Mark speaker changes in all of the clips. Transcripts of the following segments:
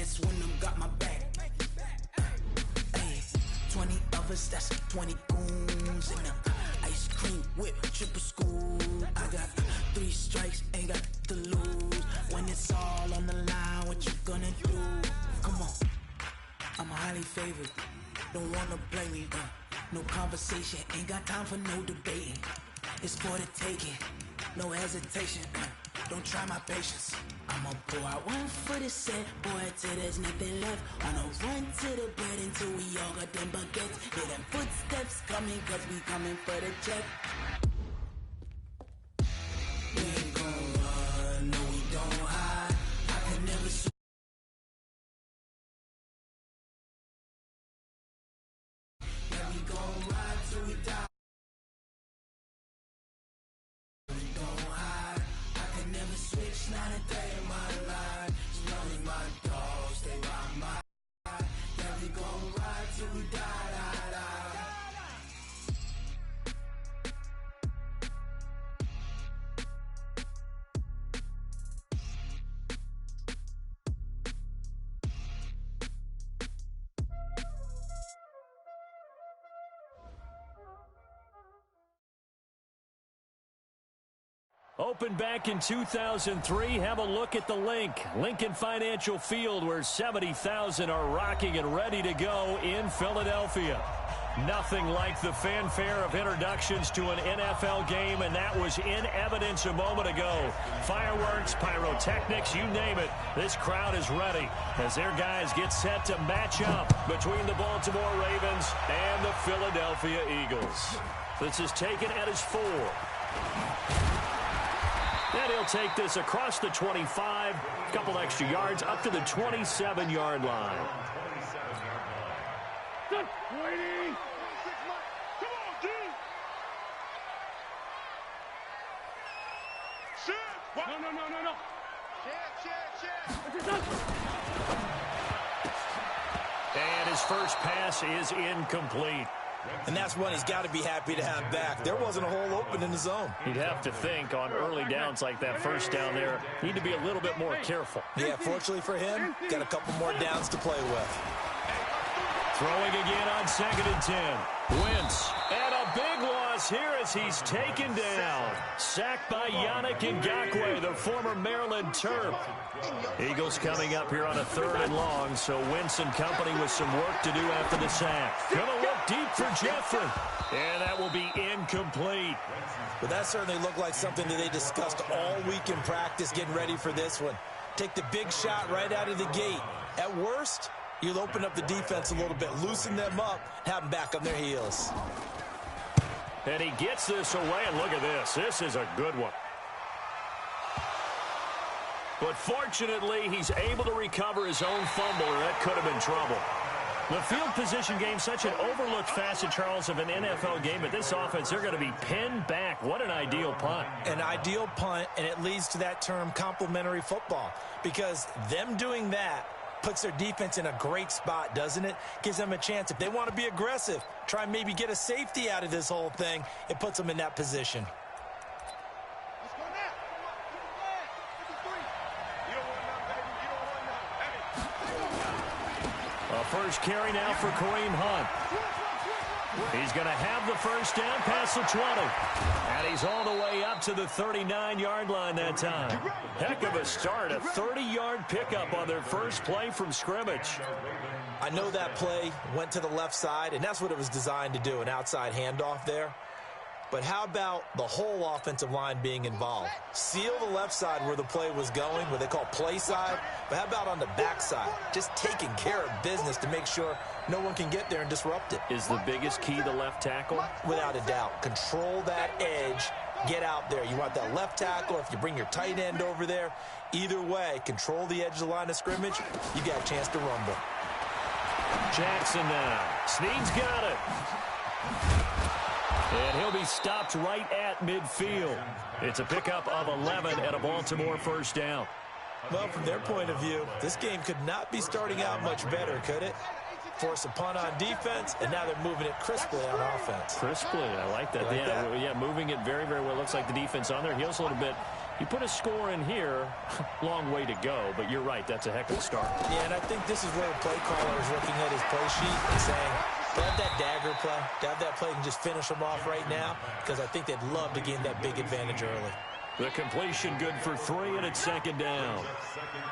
Speaker 1: That's when I'm got my back. Hey, 20 of us, that's 20 goons. And ice cream whip, triple school. I got 3 strikes, ain't got to lose. When it's all on the line, what you gonna do? Come on, I'm highly favored. Don't wanna blame me, no conversation, ain't got time for no debating. It's for the taking, no hesitation, don't try my patience. I'ma pour out one for the set, boy, till there's nothing left. On a run to the bread until we all got them baguettes. Hear them footsteps coming, cause we coming for the check. We ain't gon' run, no we don't hide. I can never switch. Yeah, we gon' ride till we die. We don't hide. I can never switch, not a day in my life. As long as my dogs, they ride my side. Yeah, we gon' ride till we die.
Speaker 2: Opened back in 2003. Have a look at the link. Lincoln Financial Field, where 70,000 are rocking and ready to go in Philadelphia. Nothing like the fanfare of introductions to an NFL game, and that was in evidence a moment ago. Fireworks, pyrotechnics, you name it. This crowd is ready as their guys get set to match up between the Baltimore Ravens and the Philadelphia Eagles. This is taken at his 4. And he'll take this across the 25, a couple extra yards, up to the 27-yard line.
Speaker 3: Waiting. Come on, D. Shit. No. Shit.
Speaker 2: And his first pass is incomplete.
Speaker 4: And that's one he's got to be happy to have back. There wasn't a hole open in the zone.
Speaker 2: You'd have to think on early downs like that first down there, need to be a little bit more careful.
Speaker 4: Yeah, fortunately for him, got a couple more downs to play with.
Speaker 2: Throwing again on 2nd and 10. Wentz. And a big loss here as he's taken down. Sacked by Yannick Ngakoue, the former Maryland Terp. Eagles coming up here on a 3rd and long, so Wentz and company with some work to do after the sack. Gonna look deep for Jeffrey. And that will be incomplete.
Speaker 4: But that certainly looked like something that they discussed all week in practice getting ready for this one. Take the big shot right out of the gate. At worst, you'll open up the defense a little bit, loosen them up, have them back on their heels.
Speaker 2: And he gets this away, and look at this. This is a good one. But fortunately, he's able to recover his own fumble, or that could have been trouble. The field position game, such an overlooked facet, Charles, of an NFL game. But this offense, they're going to be pinned back. What an ideal punt.
Speaker 4: An ideal punt, and it leads to that term complementary football. Because them doing that puts their defense in a great spot, doesn't it? Gives them a chance. If they want to be aggressive, try and maybe get a safety out of this whole thing, it puts them in that position.
Speaker 2: First carry now for Kareem Hunt. He's going to have the first down past the 20. And he's all the way up to the 39-yard line that time. Heck of a start, a 30-yard pickup on their first play from scrimmage.
Speaker 4: I know that play went to the left side, and that's what it was designed to do, an outside handoff there. But how about the whole offensive line being involved? Seal the left side where the play was going, what they call play side. But how about on the back side? Just taking care of business to make sure no one can get there and disrupt it.
Speaker 2: Is the biggest key the left tackle?
Speaker 4: Without a doubt. Control that edge. Get out there. You want that left tackle. If you bring your tight end over there, either way, control the edge of the line of scrimmage. You got a chance to rumble.
Speaker 2: Jackson now. Snead's got it. And he'll be stopped right at midfield. It's a pickup of 11 and a Baltimore first down.
Speaker 4: Well, from their point of view, this game could not be starting out much better, could it? Force a punt on defense, and now they're moving it crisply on offense.
Speaker 2: Crisply, I like that. Yeah, moving it very, very well. Looks like the defense on their heels a little bit. You put a score in here, long way to go, but you're right, that's a heck of a start.
Speaker 4: Yeah, and I think this is where the play caller is looking at his play sheet and saying, to have that dagger play, to have that play and just finish them off right now, because I think they'd love to gain that big advantage early.
Speaker 2: The completion good for 3, and it's second down.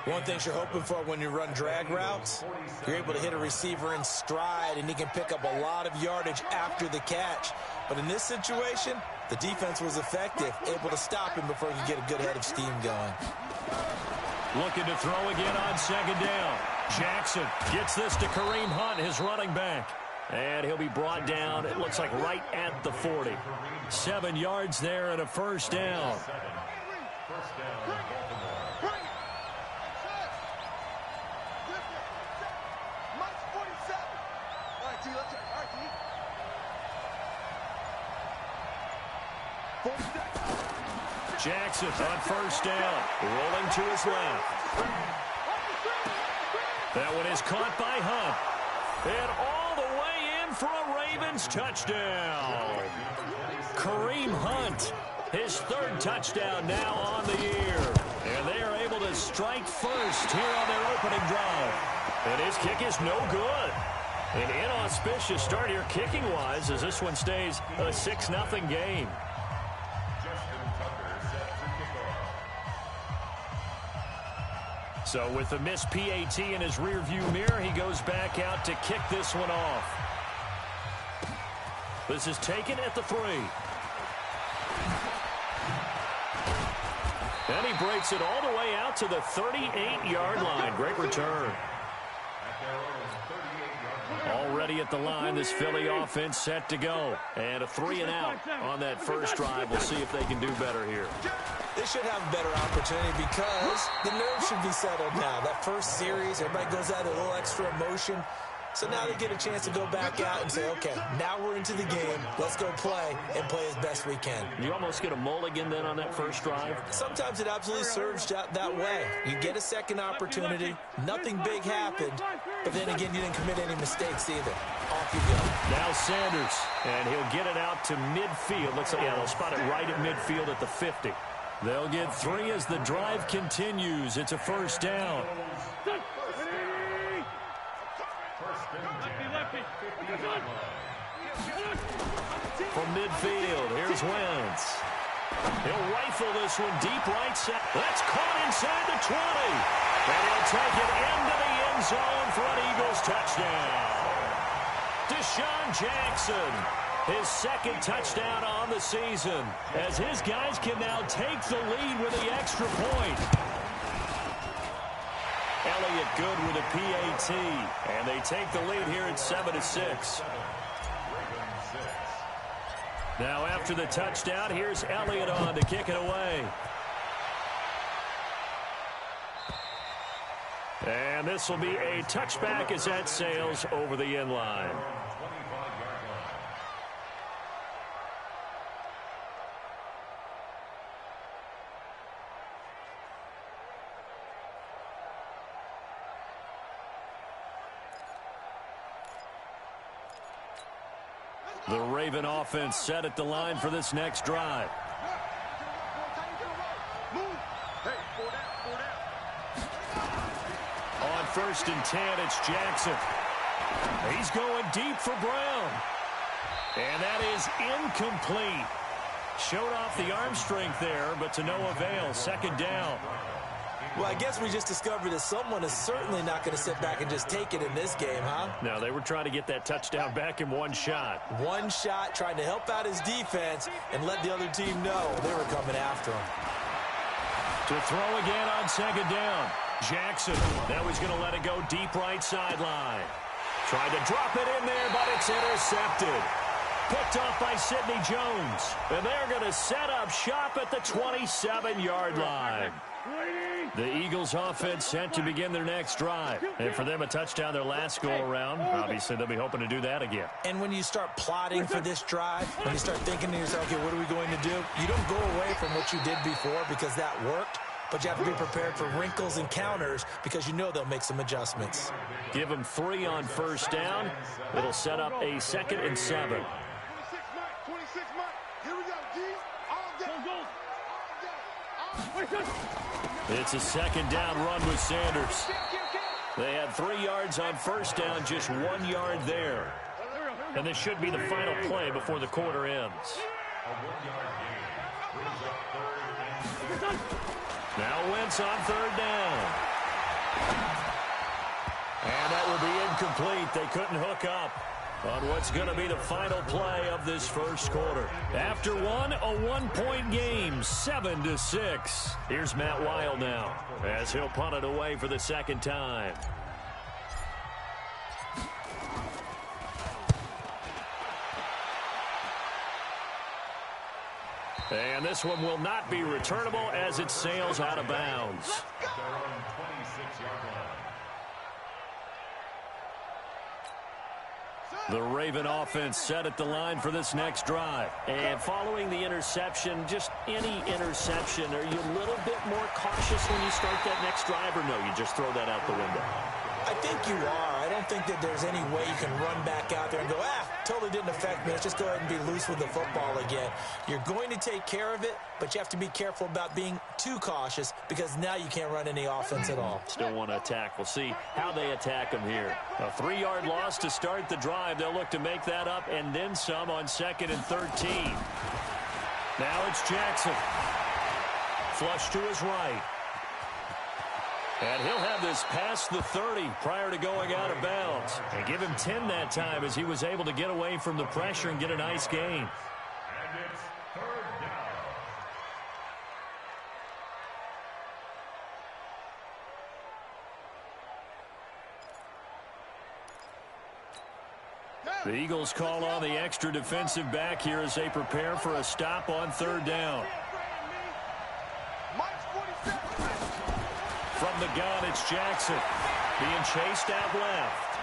Speaker 4: One thing you're hoping for when you run drag routes, you're able to hit a receiver in stride, and he can pick up a lot of yardage after the catch. But in this situation, the defense was effective, able to stop him before he could get a good head of steam going.
Speaker 2: Looking to throw again on second down. Jackson gets this to Kareem Hunt, his running back. And he'll be brought down, it looks like right at the 40. 7 yards there and a first down. Jackson on first down, rolling to his left. That one is caught by Hunt. And all the way in for a Ravens touchdown. Kareem Hunt, his 3rd touchdown now on the year. And they are able to strike first here on their opening drive. And his kick is no good. An inauspicious start here kicking-wise as this one stays a 6-0 game. So with the missed PAT in his rearview mirror, he goes back out to kick this one off. This is taken at the 3. And he breaks it all the way out to the 38-yard line. Great return. Already at the line, this Philly offense set to go. And a 3-and-out on that first drive. We'll see if they can do better here.
Speaker 4: They should have a better opportunity because the nerves should be settled now. That first series, everybody goes out a little extra emotion. So now they get a chance to go back out and say, okay, now we're into the game. Let's go play and play as best we can.
Speaker 2: You almost get a mulligan then on that first drive?
Speaker 4: Sometimes it absolutely serves that way. You get a second opportunity. Nothing big happened. But then again, you didn't commit any mistakes either. Off you go.
Speaker 2: Now Sanders, and he'll get it out to midfield. Looks like, yeah, they'll spot it right at midfield at the 50. They'll get 3 as the drive continues. It's a first down. From midfield, here's Wentz. He'll rifle this one deep right side. That's caught inside the 20. And he'll take it into the end zone for an Eagles touchdown. Deshaun Jackson, his 2nd touchdown on the season, as his guys can now take the lead with the extra point. Elliott good with a PAT, and they take the lead here at 7-6. Now after the touchdown, here's Elliott on to kick it away. And this will be a touchback as that sails over the end line. The Raven offense set at the line for this next drive. On 1st and 10, it's Jackson. He's going deep for Brown. And that is incomplete. Showed off the arm strength there, but to no avail. 2nd down.
Speaker 4: Well, I guess we just discovered that someone is certainly not going to sit back and just take it in this game, huh?
Speaker 2: No, they were trying to get that touchdown back in one shot.
Speaker 4: One shot, trying to help out his defense and let the other team know they were coming after him.
Speaker 2: To throw again on 2nd down. Jackson, now he's going to let it go deep right sideline. Tried to drop it in there, but it's intercepted. Picked off by Sidney Jones. And they're going to set up shop at the 27-yard line. The Eagles offense set to begin their next drive. And for them, a touchdown their last go-around. Obviously, they'll be hoping to do that again.
Speaker 4: And when you start plotting for this drive, when you start thinking to yourself, okay, what are we going to do? You don't go away from what you did before because that worked. But you have to be prepared for wrinkles and counters because you know they'll make some adjustments.
Speaker 2: Give them 3 on 1st down. It'll set up a 2nd and 7.
Speaker 3: 26 Mike. Here we go, G. All day. Go.
Speaker 2: It's a second down run with Sanders. They had 3 yards on first down, just 1 yard there. And this should be the final play before the quarter ends. Now Wentz on third down. And that will be incomplete. They couldn't hook up on what's going to be the final play of this first quarter. After one, a one-point game, 7-6. Here's Matt Weil now as he'll punt it away for the second time. And this one will not be returnable as it sails out of bounds. The Raven offense set at the line for this next drive. And following the interception, just any interception, are you a little bit more cautious when you start that next drive, or no, you just throw that out the window?
Speaker 4: I think you are. I don't think that there's any way you can run back out there and go, totally didn't affect me. Let's just go ahead and be loose with the football again. You're going to take care of it, but you have to be careful about being too cautious because now you can't run any offense at all.
Speaker 2: Still want to attack. We'll see how they attack them here. A 3-yard loss to start the drive. They'll look to make that up and then some on 2nd and 13. Now it's Jackson. Flush to his right. And he'll have this past the 30 prior to going out of bounds. And give him 10 that time as he was able to get away from the pressure and get a nice gain.
Speaker 3: And it's third down.
Speaker 2: The Eagles call on the extra defensive back here as they prepare for a stop on third down. From the gun, it's Jackson being chased out left.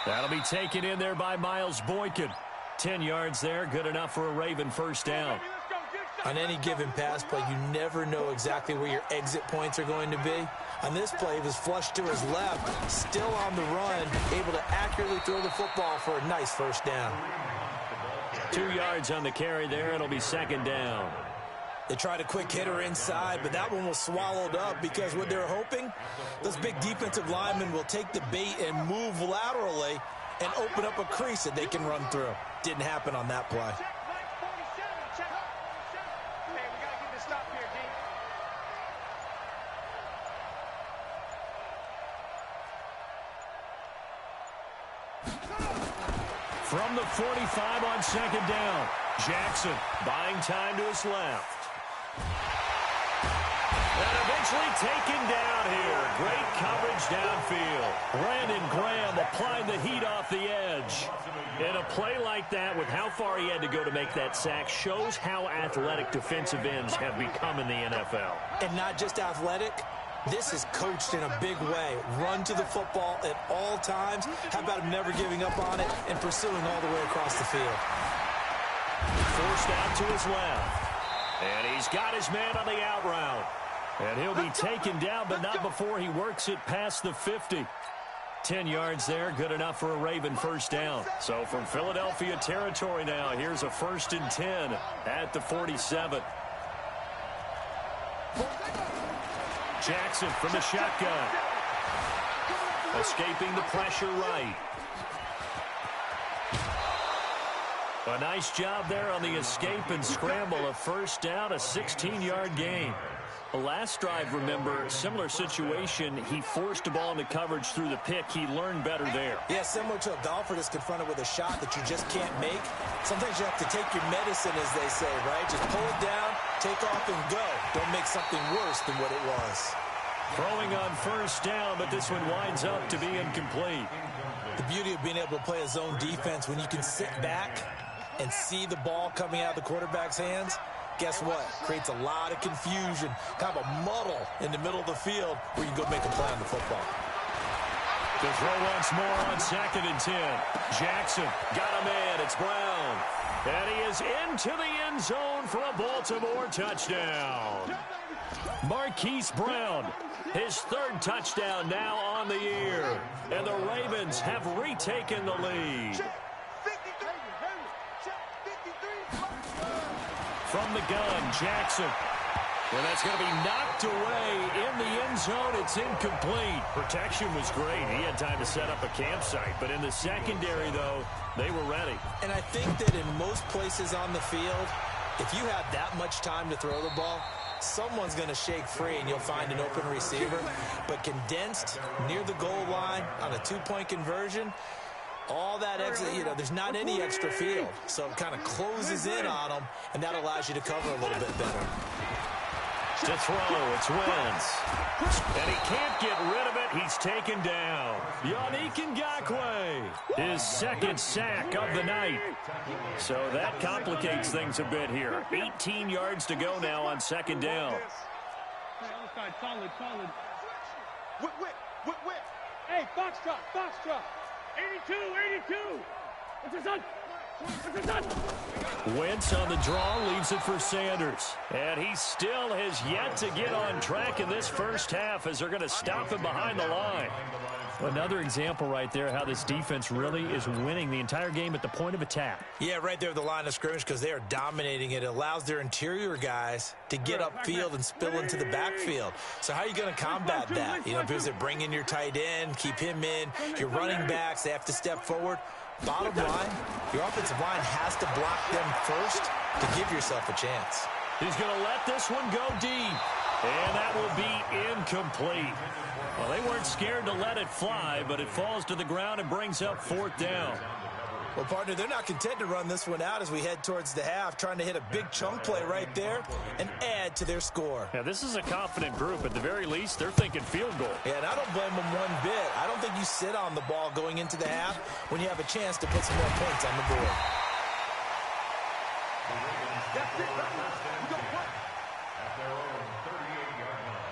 Speaker 2: That'll be taken in there by Miles Boykin. 10 yards there, good enough for a Raven first down.
Speaker 4: On any given pass play, you never know exactly where your exit points are going to be. On this play, he was flushed to his left, still on the run, able to accurately throw the football for a nice first down.
Speaker 2: 2 yards on the carry there. It'll be second down.
Speaker 4: They tried a quick hitter inside, but that one was swallowed up because what they're hoping, those big defensive linemen will take the bait and move laterally and open up a crease that they can run through. Didn't happen on that play.
Speaker 2: From the 45 on second down, Jackson buying time to his left. And eventually taken down here. Great coverage downfield. Brandon Graham applying the heat off the edge. And a play like that with how far he had to go to make that sack shows how athletic defensive ends have become in the NFL.
Speaker 4: And not just athletic. This is coached in a big way. Run to the football at all times. How about him never giving up on it and pursuing all the way across the field?
Speaker 2: Forced out to his left. And he's got his man on the out route. And he'll be taken down, but not before he works it past the 50. 10 yards there, good enough for a Raven first down. So from Philadelphia territory now, here's a 1st and 10 at the 47. Jackson from the shotgun. Escaping the pressure right. A nice job there on the escape and scramble. A first down, a 16-yard gain. The last drive, remember, similar situation. He forced the ball into coverage through the pick. He learned better there.
Speaker 4: Yeah, similar to a golfer that's confronted with a shot that you just can't make. Sometimes you have to take your medicine, as they say, right? Just pull it down, take off, and go. Don't make something worse than what it was.
Speaker 2: Throwing on first down, but this one winds up to be incomplete.
Speaker 4: The beauty of being able to play a zone defense when you can sit back and see the ball coming out of the quarterback's hands, guess what? Creates a lot of confusion, kind of a muddle in the middle of the field where you can go make a play on the football.
Speaker 2: To throw once more on 2nd and 10. Jackson got a man. It's Brown. And he is into the end zone for a Baltimore touchdown. Marquise Brown, his 3rd touchdown now on the year. And the Ravens have retaken the lead. From the gun, Jackson And that's going to be knocked away in the end zone. It's incomplete. Protection was great. He had time to set up a campsite. But in the secondary, though, they were ready.
Speaker 4: And I think that in most places on the field, if you have that much time to throw the ball, someone's going to shake free and you'll find an open receiver. But condensed near the goal line on a two-point conversion, all that extra, there's not any extra field. So it kind of closes in on them, and that allows you to cover a little bit better.
Speaker 2: To throw, it's Wentz. And he can't get rid of it. He's taken down. Yannick Ngakoue, his second sack of the night. So that complicates things a bit here. 18 yards to go now on second down.
Speaker 5: Solid. Whip. Hey, Foxtrot. 82. What's his son?
Speaker 2: Wentz on the draw, leaves it for Sanders. And he still has yet to get on track in this first half as they're going to stop him behind the line. Another example right there how this defense really is winning the entire game at the point of attack.
Speaker 4: Yeah, right there at the line of scrimmage because they are dominating it. It allows their interior guys to get upfield and spill into the backfield. So how are you going to combat that? Because they bring in your tight end, keep him in. Your running backs, they have to step forward. Bottom line, your offensive line has to block them first to give yourself a chance.
Speaker 2: He's going to let this one go deep. And that will be incomplete. Well, they weren't scared to let it fly, but it falls to the ground and brings up fourth down.
Speaker 4: Well, partner, they're not content to run this one out as we head towards the half, trying to hit a big chunk play right there and add to their score.
Speaker 2: Yeah, this is a confident group. At the very least, they're thinking field goal.
Speaker 4: Yeah, and I don't blame them one bit. I don't think you sit on the ball going into the half when you have a chance to put some more points on the board.
Speaker 3: That's it, right now. We don't play. At their own 38-yard line.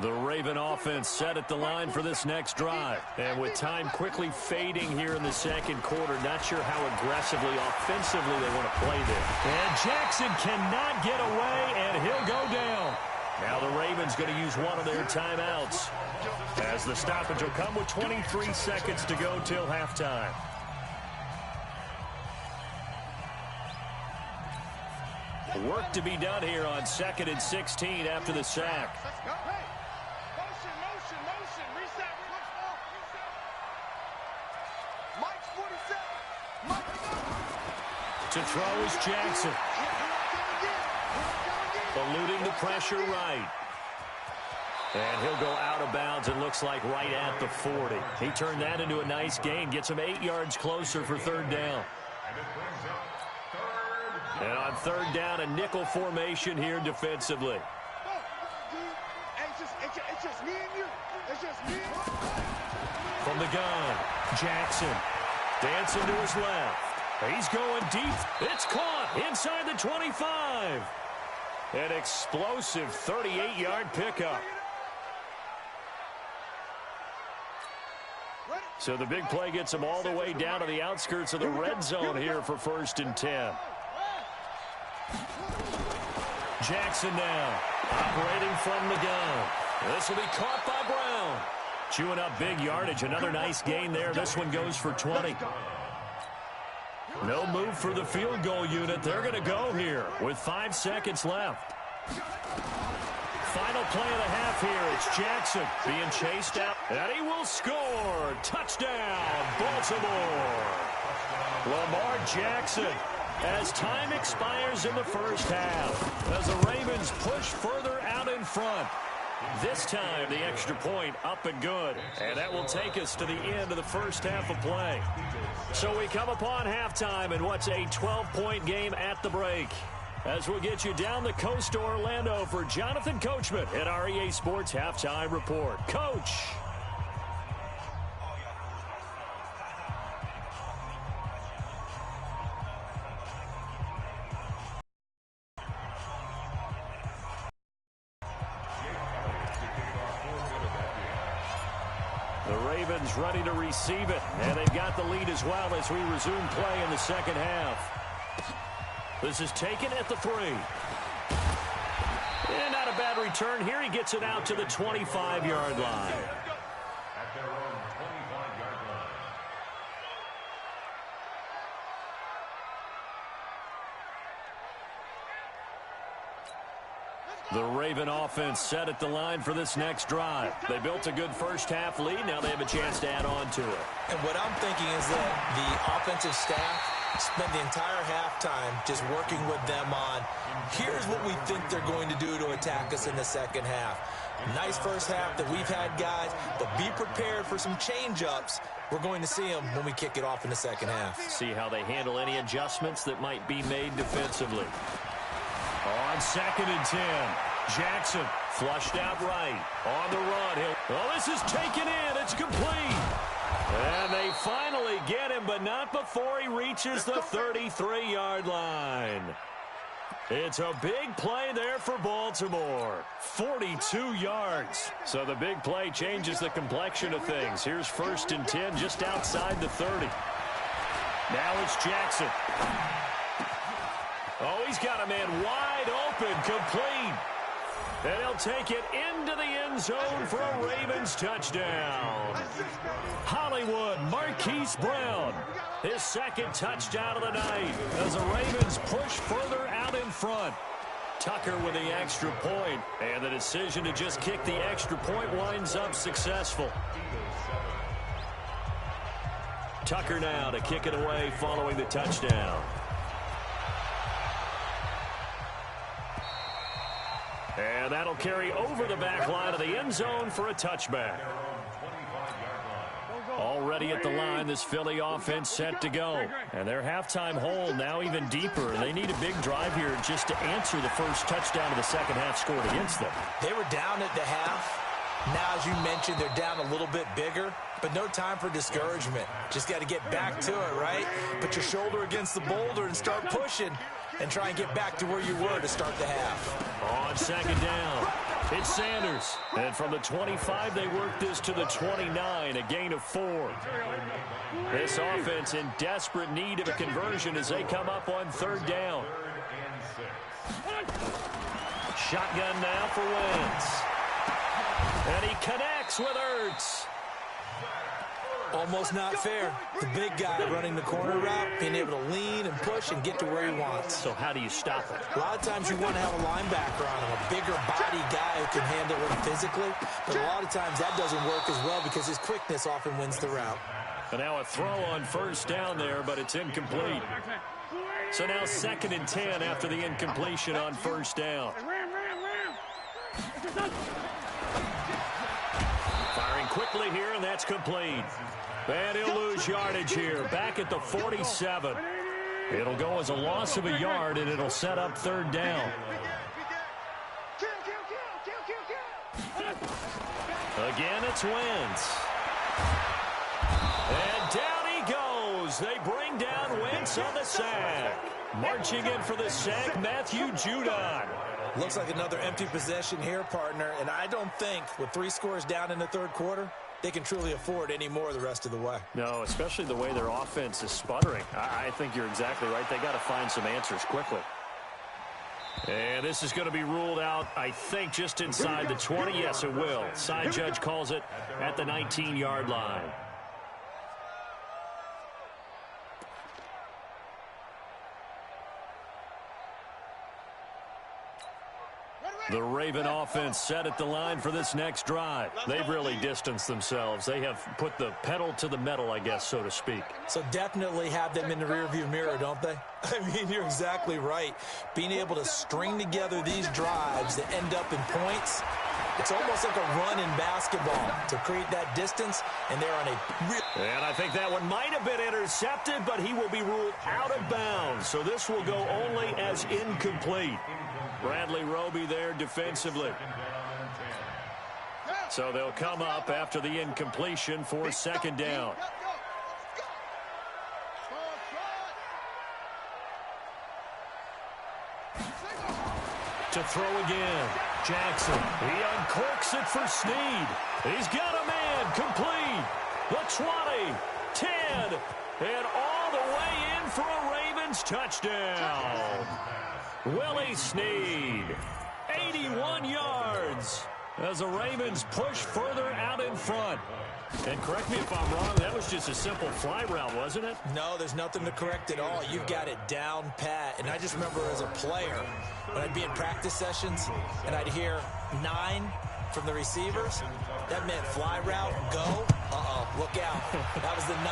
Speaker 2: The Raven offense set at the line for this next drive. And with time quickly fading here in the second quarter, not sure how aggressively, offensively they want to play there. And Jackson cannot get away, and he'll go down. Now the Ravens going to use one of their timeouts, as the stoppage will come with 23 seconds to go till halftime. Work to be done here on 2nd and 16 after the sack.
Speaker 5: Motion. Reset. Mike's 47.
Speaker 2: To throw is Jackson. Eluding the pressure right. And he'll go out of bounds, it looks like right at the 40. He turned that into a nice gain, gets him 8 yards closer for third down. And on third down, a nickel formation here defensively.
Speaker 5: It's just me and you. It's just me and you.
Speaker 2: From the gun, Jackson dancing to his left. He's going deep. It's caught inside the 25. An explosive 38-yard pickup. So the big play gets him all the way down to the outskirts of the red zone here for 1st and 10. Jackson now operating from the gun. This will be caught by Brown. Chewing up big yardage. Another nice gain there. This one goes for 20. No move for the field goal unit. They're going to go here with 5 seconds left. Final play of the half here. It's Jackson being chased out. And he will score. Touchdown, Baltimore. Lamar Jackson as time expires in the first half. As the Ravens push further out in front. This time, the extra point up and good. And that will take us to the end of the first half of play. So we come upon halftime in what's a 12-point game at the break. As we'll get you down the coast to Orlando for Jonathan Coachman at our EA Sports Halftime Report. Coach. The Ravens ready to receive it, and they've got the lead as well as we resume play in the second half. This is taken at the 3. And not a bad return here. He gets it out to the 25-yard line.
Speaker 3: At their own 25-yard line.
Speaker 2: The Raven offense set at the line for this next drive. They built a good first-half lead. Now they have a chance to add on to it.
Speaker 4: And what I'm thinking is that the offensive staff spent the entire halftime just working with them on, here's what we think they're going to do to attack us in the second half. Nice first half that we've had, guys, but be prepared for some change-ups. We're going to see them when we kick it off in the second half.
Speaker 2: See how they handle any adjustments that might be made defensively. On 2nd and 10, Jackson flushed out right. On the run. This is taken in. It's complete. And they finally get him, but not before he reaches the 33-yard line. It's a big play there for Baltimore. 42 yards. So the big play changes the complexion of things. Here's 1st and 10 just outside the 30. Now it's Jackson. Oh, he's got a man wide open, complete. And he'll take it into the end zone for a Ravens touchdown. Hollywood, Marquise Brown, his 2nd touchdown of the night as the Ravens push further out in front. Tucker with the extra point, and the decision to just kick the extra point winds up successful. Tucker now to kick it away following the touchdown. And that'll carry over the back line of the end zone for a touchback. Already at the line, this Philly offense set to go. And their halftime hole now even deeper. They need a big drive here just to answer the first touchdown of the second half scored against them.
Speaker 4: They were down at the half. Now, as you mentioned, they're down a little bit bigger, but no time for discouragement. Just got to get back to it, right? Put your shoulder against the boulder and start pushing and try and get back to where you were to start the half.
Speaker 2: On 2nd down, it's Sanders. And from the 25, they work this to the 29, a gain of 4. This offense in desperate need of a conversion as they come up on 3rd down. Shotgun now for Wentz. And he connects with Ertz.
Speaker 4: Almost not fair. The big guy running the corner route, being able to lean and push and get to where he wants.
Speaker 2: So how do you stop it?
Speaker 4: A lot of times you want to have a linebacker on him, a bigger body guy who can handle him physically. But a lot of times that doesn't work as well because his quickness often wins the route.
Speaker 2: And now a throw on 1st down there, but it's incomplete. So now 2nd and 10 after the incompletion on 1st down. Firing quickly here, and that's complete. And he'll lose yardage here, back at the 47. It'll go as a loss of a yard, and it'll set up 3rd down. Again, it's Wentz. And down he goes. They bring down Wentz on the sack. Marching in for the sack, Matthew Judon.
Speaker 4: Looks like another empty possession here, partner, and I don't think with 3 scores down in the 3rd quarter, they can truly afford any more the rest of the way.
Speaker 2: No, especially the way their offense is sputtering. I think you're exactly right. They got to find some answers quickly. And this is going to be ruled out, I think, just inside the 20. Yes, it will. Side judge calls it at the 19-yard line. The Raven offense set at the line for this next drive. They've really distanced themselves. They have put the pedal to the metal, I guess, so to speak.
Speaker 4: So definitely have them in the rearview mirror, don't they? I mean, you're exactly right. Being able to string together these drives that end up in points, it's almost like a run in basketball to create that distance, and they're on a real...
Speaker 2: And I think that one might have been intercepted, but he will be ruled out of bounds. So this will go only as incomplete. Bradley Roby there defensively. So they'll come up after the incompletion for 2nd down. To throw again. Jackson. He uncorks it for Snead. He's got a man complete. The 20, 10, and all the way in for a Ravens touchdown. Willie Snead, 81 yards. as the Ravens push further out in front. And correct me if I'm wrong, that was just a simple fly route, wasn't it?
Speaker 4: No, there's nothing to correct at all. You've got it down pat. And I just remember as a player, when I'd be in practice sessions and I'd hear 9 from the receivers, that meant fly route, go. Look out. That was the 9,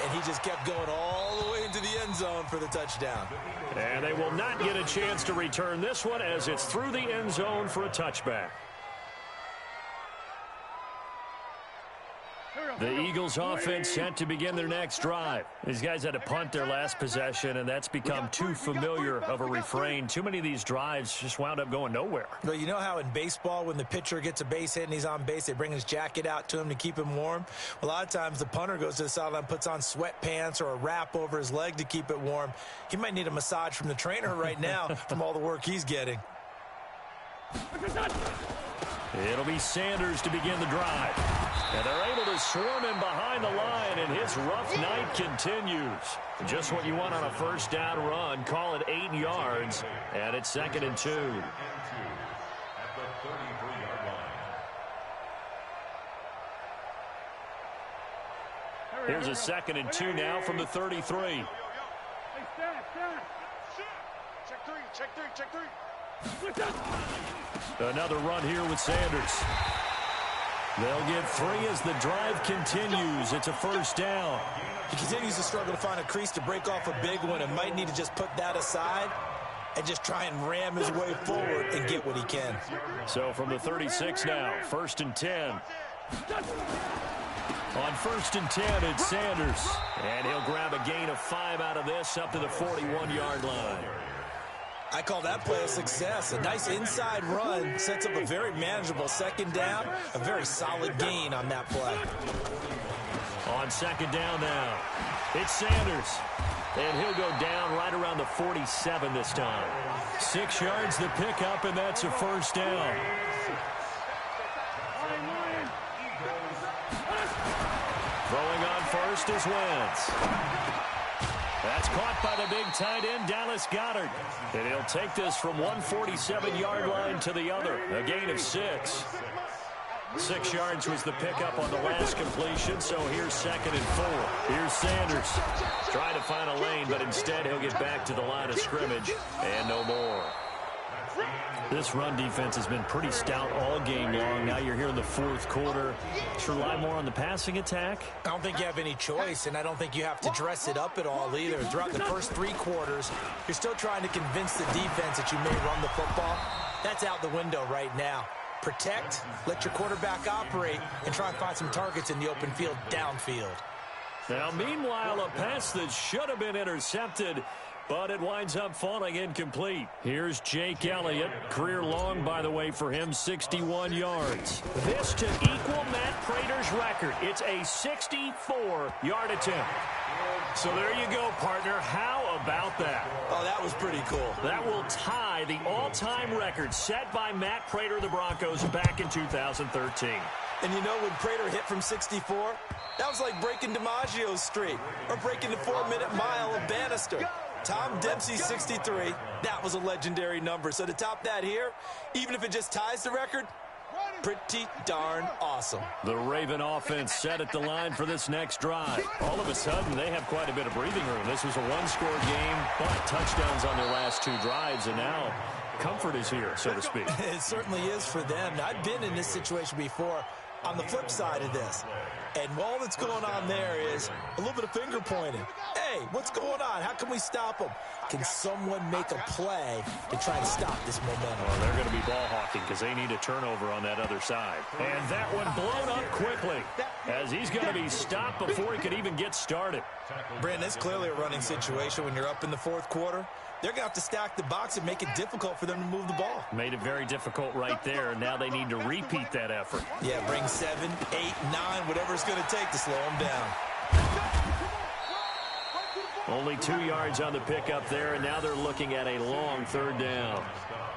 Speaker 4: and he just kept going all the way into the end zone for the touchdown.
Speaker 2: And they will not get a chance to return this one as it's through the end zone for a touchback. The Eagles offense set to begin their next drive. These guys had to punt their last possession, and that's become too familiar of a refrain. Too many of these drives just wound up going nowhere.
Speaker 4: Well, you know how in baseball when the pitcher gets a base hit and he's on base, they bring his jacket out to him to keep him warm? Well, a lot of times the punter goes to the sideline, puts on sweatpants or a wrap over his leg to keep it warm. He might need a massage from the trainer right now from all the work he's getting.
Speaker 2: It'll be Sanders to begin the drive. And they're able to swarm him behind the line, and his rough night continues. Just what you want on a first down run. Call it 8 yards, and it's 2nd and 2. Here's a 2nd and 2 now from the 33.
Speaker 5: Hey, check three.
Speaker 2: Another run here with Sanders. They'll get 3 as the drive continues. It's a first down.
Speaker 4: He continues to struggle to find a crease to break off a big one and might need to just put that aside and just try and ram his way forward and get what he can.
Speaker 2: So from the 36 now, 1st and 10. On 1st and 10, it's Sanders. And he'll grab a gain of 5 out of this up to the 41-yard line.
Speaker 4: I call that play a success. A nice inside run sets up a very manageable 2nd down. A very solid gain on that play.
Speaker 2: On 2nd down now, it's Sanders. And he'll go down right around the 47 this time. 6 yards the pickup, and that's a first down. Throwing on first is Wentz. That's caught by the big tight end, Dallas Goedert. And he'll take this from 147-yard line to the other. A gain of 6. 6 yards was the pickup on the last completion, so here's 2nd and 4. Here's Sanders trying to find a lane, but instead he'll get back to the line of scrimmage and no more. This run defense has been pretty stout all game long. Now you're here in the 4th quarter. Should rely more on the passing attack?
Speaker 4: I don't think you have any choice, and I don't think you have to dress it up at all either. Throughout the first 3 quarters, you're still trying to convince the defense that you may run the football. That's out the window right now. Protect, let your quarterback operate, and try and find some targets in the open field downfield.
Speaker 2: Now, meanwhile, a pass that should have been intercepted, but it winds up falling incomplete. Here's Jake Elliott. Career long, by the way, for him, 61 yards. This to equal Matt Prater's record. It's a 64-yard attempt. So there you go, partner. How about that?
Speaker 4: Oh, that was pretty cool.
Speaker 2: That will tie the all-time record set by Matt Prater of the Broncos back in 2013.
Speaker 4: And you know, when Prater hit from 64, that was like breaking DiMaggio's streak or breaking the 4-minute mile of Bannister. Tom Dempsey's 63, that was a legendary number. So to top that here, even if it just ties the record, pretty darn awesome.
Speaker 2: The Raven offense set at the line for this next drive. All of a sudden, they have quite a bit of breathing room. This was a one-score game, but touchdowns on their last 2 drives, and now comfort is here, so to speak.
Speaker 4: It certainly is for them. I've been in this situation before on the flip side of this. And all that's going on there is a little bit of finger pointing. Hey, what's going on? How can we stop them? Can someone make a play to try to stop this momentum?
Speaker 2: Well, they're going to be ball hawking because they need a turnover on that other side. And that one blown up quickly as he's going to be stopped before he could even get started.
Speaker 4: Brandon, it's clearly a running situation when you're up in the 4th quarter. They're going to have to stack the box and make it difficult for them to move the ball.
Speaker 2: Made it very difficult right there. Now they need to repeat that effort.
Speaker 4: Yeah, bring 7, 8, 9, whatever it's going to take to slow them down.
Speaker 2: Only 2 yards on the pickup there, and now they're looking at a long third down.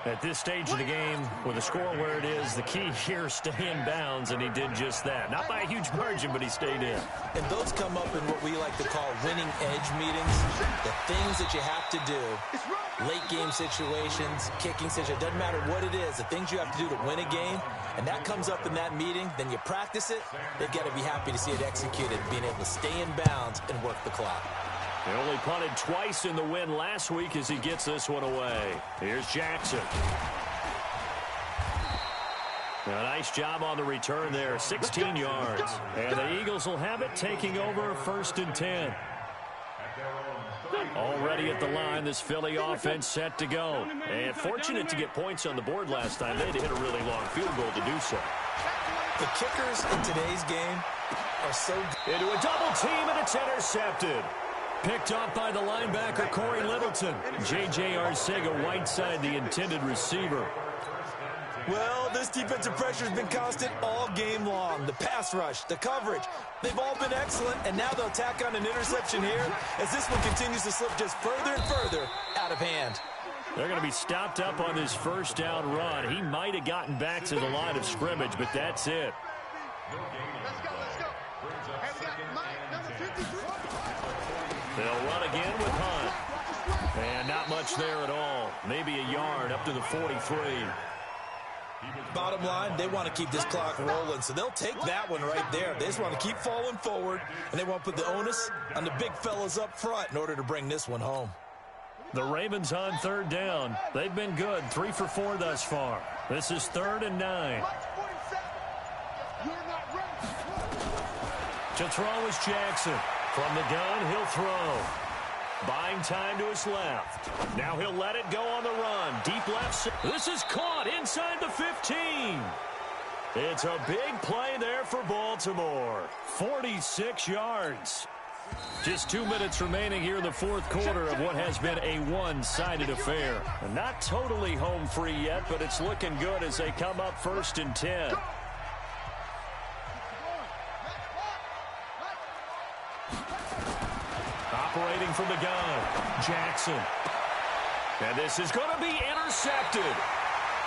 Speaker 2: At this stage of the game, with the score where it is, the key here is stay in bounds, and he did just that. Not by a huge margin, but he stayed in.
Speaker 4: And those come up in what we like to call winning edge meetings. The things that you have to do, late game situations, kicking situations, doesn't matter what it is, the things you have to do to win a game, and that comes up in that meeting, then you practice it, they've got to be happy to see it executed, being able to stay in bounds and work the clock.
Speaker 2: They only punted twice in the win last week as he gets this one away. Here's Jackson. A nice job on the return there, 16 yards. And the Eagles will have it, taking over 1st and 10. Already at the line, this Philly offense set to go. And fortunate to get points on the board last time. They had to hit a really long field goal to do so.
Speaker 4: The kickers in today's game are so good.
Speaker 2: Into a double team, and it's intercepted. Picked off by the linebacker, Corey Littleton. J.J. Arcega-Whiteside, the intended receiver.
Speaker 4: Well, this defensive pressure has been constant all game long. The pass rush, the coverage, they've all been excellent, and now they'll tack on an interception here as this one continues to slip just further and further out of hand.
Speaker 2: They're going to be stopped up on this first down run. He might have gotten back to the line of scrimmage, but that's it.
Speaker 5: Let's go. Hey, we got Mike, number 53.
Speaker 2: They'll run again with Hunt. And not much there at all. Maybe a yard up to the 43.
Speaker 4: Bottom line, they want to keep this clock rolling, so they'll take that one right there. They just want to keep falling forward, and they want to put the onus on the big fellas up front in order to bring this one home.
Speaker 2: The Ravens on third down. They've been good, 3 for 4 thus far. This is 3rd and 9. To throw is Jackson. From the gun, he'll throw. Buying time to his left. Now he'll let it go on the run. Deep left. This is caught inside the 15. It's a big play there for Baltimore. 46 yards. Just 2 minutes remaining here in the fourth quarter of what has been a one-sided affair. Not totally home free yet, but it's looking good as they come up 1st and 10. Operating from the gun, Jackson. And this is going to be intercepted.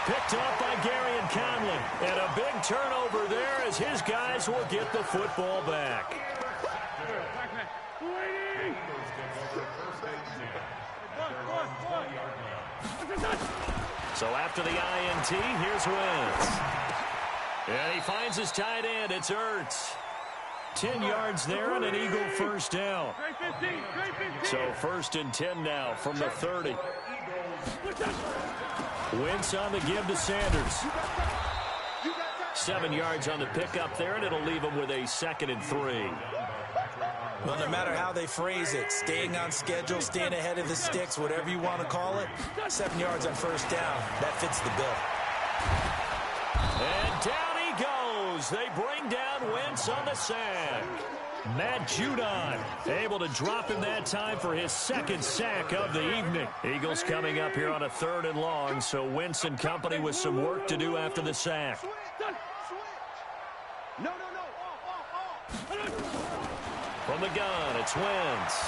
Speaker 2: Picked off by Gary and Conley. And a big turnover there as his guys will get the football back. So after the INT, here's Wentz. And he finds his tight end. It's Ertz. 10 yards there and an Eagle first down. So 1st and 10 now from the 30. Wentz on the give to Sanders. 7 yards on the pickup there, and it'll leave him with a 2nd and 3.
Speaker 4: Well, no matter how they phrase it, staying on schedule, staying ahead of the sticks, whatever you want to call it, 7 yards on first down, that fits the bill.
Speaker 2: And down he goes. They bring down Wentz on the sack. Matt Judon able to drop him that time for his 2nd sack of the evening. Eagles coming up here on a 3rd and long, so Wentz and company with some work to do after the sack. From the gun, it's Wentz.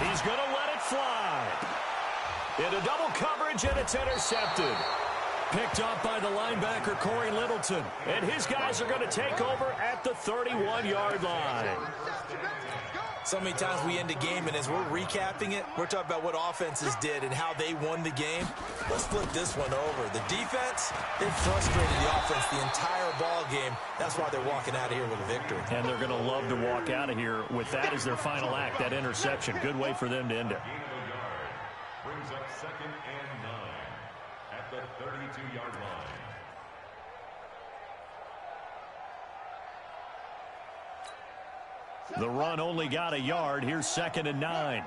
Speaker 2: He's going to let it fly. Into double coverage, and it's intercepted. Picked off by the linebacker, Corey Littleton. And his guys are going to take over at the 31-yard line.
Speaker 4: So many times we end a game, and as we're recapping it, we're talking about what offenses did and how they won the game. Let's flip this one over. The defense, they frustrated the offense the entire ball game. That's why they're walking out of here with a victory.
Speaker 2: And they're going to love to walk out of here with that as their final act, that interception. Good way for them to end it.
Speaker 3: Brings up 2nd and 9 at the 32-yard line.
Speaker 2: The run only got a yard. Here's 2nd and 9.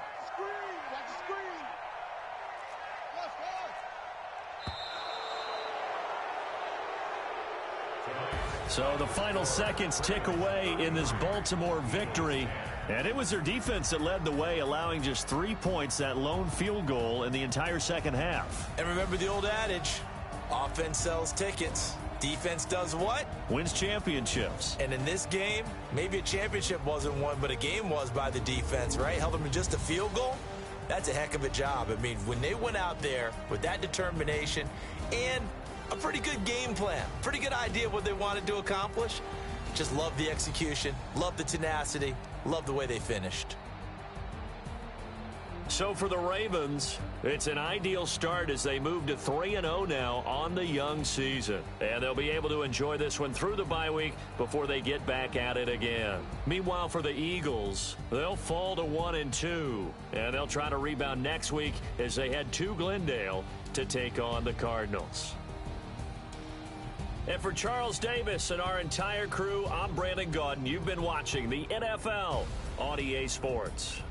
Speaker 2: So the final seconds tick away in this Baltimore victory. And it was their defense that led the way, allowing just 3 points, that lone field goal in the entire second half.
Speaker 4: And remember the old adage, offense sells tickets, Defense does what?
Speaker 2: Wins championships.
Speaker 4: And in this game, maybe a championship wasn't won, but a game was by the defense, right? Held them to just a field goal. That's a heck of a job. I mean, when they went out there with that determination and a pretty good game plan, pretty good idea of what they wanted to accomplish, just love the execution, love the tenacity, love the way they finished.
Speaker 2: So for the Ravens, it's an ideal start as they move to 3-0 now on the young season. And they'll be able to enjoy this one through the bye week before they get back at it again. Meanwhile, for the Eagles, they'll fall to 1-2. And they'll try to rebound next week as they head to Glendale to take on the Cardinals. And for Charles Davis and our entire crew, I'm Brandon Gaudin. You've been watching the NFL on EA Sports.